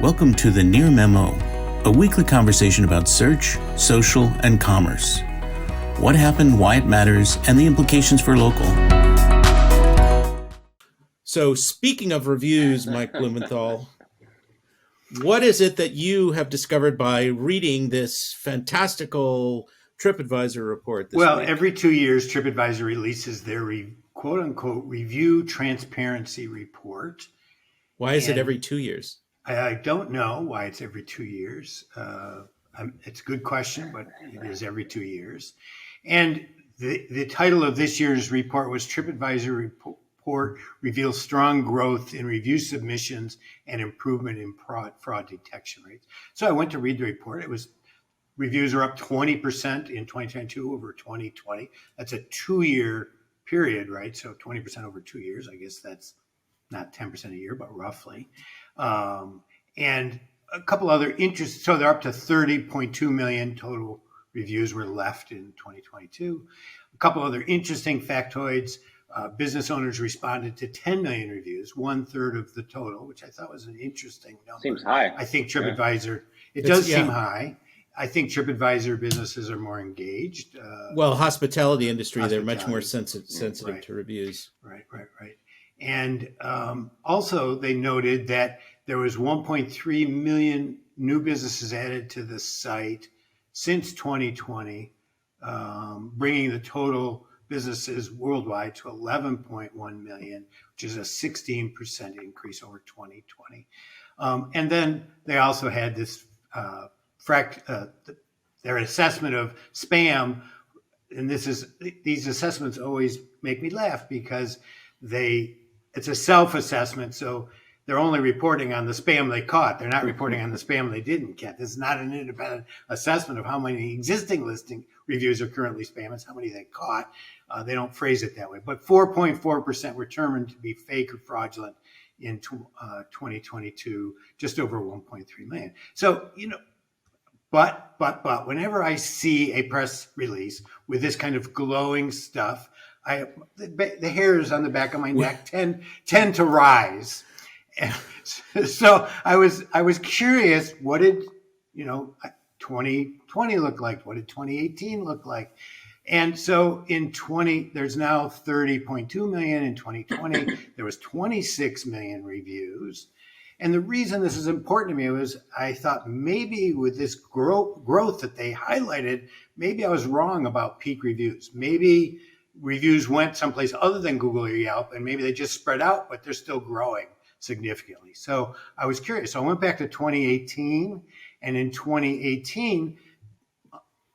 Welcome to the Near Memo, a weekly conversation about search, social, and commerce. What happened, why it matters, and the implications for local. So speaking of reviews, Mike Blumenthal, what is it that you have discovered by reading this fantastical TripAdvisor report this week? Every 2 years, TripAdvisor releases their quote-unquote review transparency report. Why is it every 2 years? I don't know why it's every 2 years. It's a good question, but it is every 2 years. And the title of this year's report was TripAdvisor Report Reveals Strong Growth in Review Submissions and Improvement in Fraud Detection Rates. So I went to read the report. Reviews are up 20% in 2022 over 2020. That's a 2-year period, right? So 20% over 2 years. I guess that's not 10% a year, but roughly. And a couple other interests. So they're up to 30.2 million total reviews were left in 2022. A couple other interesting factoids. Business owners responded to 10 million reviews, 1/3 of the total, which I thought was an interesting number. Seems high. I think TripAdvisor, it does seem high. I think TripAdvisor businesses are more engaged. Hospitality industry, they're much more sensitive right. to reviews. Right. And also they noted that there was 1.3 million new businesses added to the site since 2020, bringing the total businesses worldwide to 11.1 million, which is a 16% increase over 2020. And then they also had this their assessment of spam, and these assessments always make me laugh because it's a self-assessment, so they're only reporting on the spam they caught. They're not reporting on the spam they didn't get. This is not an independent assessment of how many existing listing reviews are currently spam. It's how many they caught. They don't phrase it that way. But 4.4% were determined to be fake or fraudulent in 2022, just over 1.3 million. So, but whenever I see a press release with this kind of glowing stuff, the hairs on the back of my neck tend to rise. And so I was curious, what did 2020 look like? What did 2018 look like? And so there's now 30.2 million. In 2020, there was 26 million reviews. And the reason this is important to me was I thought maybe with this growth that they highlighted, maybe I was wrong about peak reviews. Maybe reviews went someplace other than Google or Yelp, and maybe they just spread out, but they're still growing significantly. So I was curious. So I went back to 2018, and in 2018,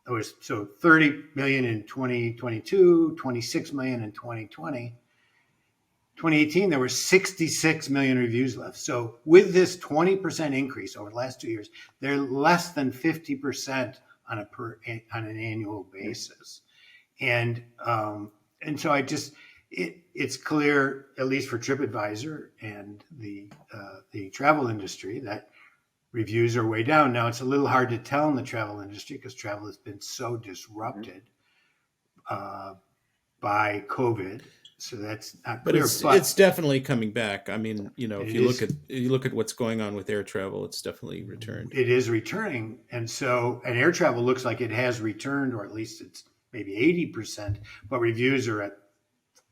there was 30 million in 2022, 26 million in 2020. 2018, there were 66 million reviews left. So with this 20% increase over the last 2 years, they're less than 50% on an annual basis. And so it's clear, at least for TripAdvisor and the travel industry, that reviews are way down. Now, it's a little hard to tell in the travel industry because travel has been so disrupted by COVID. So that's not clear. But it's definitely coming back. I mean, if you look at what's going on with air travel, it's definitely returned. It is returning, and air travel looks like it has returned, or at least it's maybe 80%, but reviews are at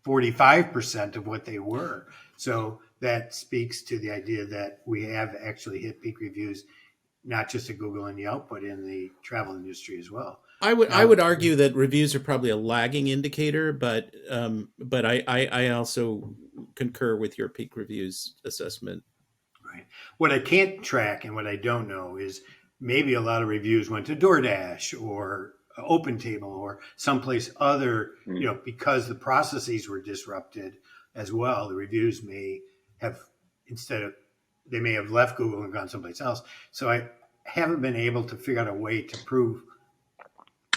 45% of what they were. So that speaks to the idea that we have actually hit peak reviews, not just at Google and Yelp, but in the travel industry as well. I would argue that reviews are probably a lagging indicator, but I also concur with your peak reviews assessment. Right. What I can't track and what I don't know is maybe a lot of reviews went to Doordash or OpenTable or someplace other, because the processes were disrupted as well. The reviews may have they may have left Google and gone someplace else. So I haven't been able to figure out a way to prove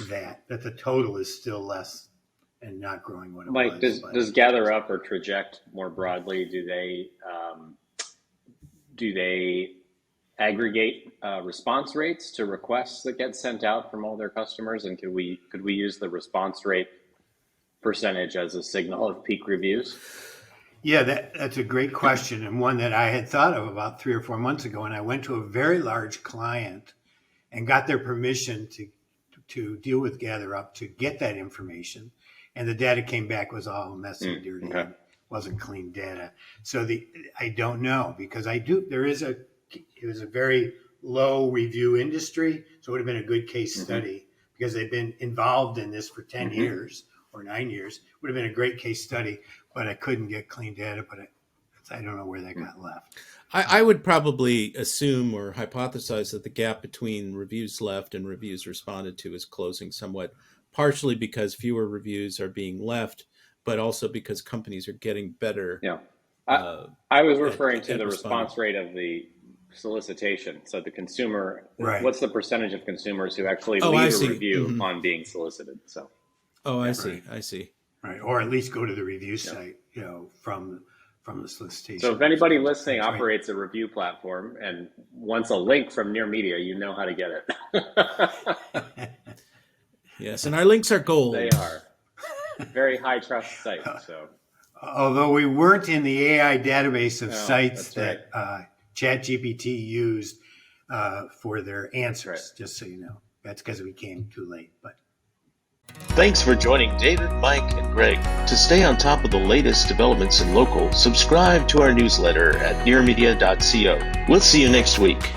that the total is still less and not growing what it Mike, was. Does Gather Up or Traject more broadly, do they aggregate response rates to requests that get sent out from all their customers? And could we use the response rate percentage as a signal of peak reviews? Yeah, that's a great question, and one that I had thought of about 3 or 4 months ago. And I went to a very large client and got their permission to deal with GatherUp to get that information. And the data came back was all messy, dirty, okay. and wasn't clean data. So I don't know, because it was a very low review industry, so it would have been a good case study because they've been involved in this for 10 years or 9 years. Would have been a great case study, but I couldn't get clean data, but I don't know where that got left. I would probably assume or hypothesize that the gap between reviews left and reviews responded to is closing somewhat, partially because fewer reviews are being left, but also because companies are getting better. Yeah. I was referring to the responding. response rate of the solicitation. So the consumer, Right. what's the percentage of consumers who actually Oh, I leave see. a review on being solicited? So, Oh, I see. Right. I see. Right, or at least go to the review site, from the solicitation. so if anybody listening That's right. operates a review platform and wants a link from Near Media, you know how to get it. Yes, and our links are gold. They are very high trust site. So Although we weren't in the AI database of sites that's that ChatGPT used for their answers, Right. just so you know. That's because we came too late. But Thanks for joining David, Mike, and Greg. To stay on top of the latest developments in local, subscribe to our newsletter at nearmedia.co. We'll see you next week.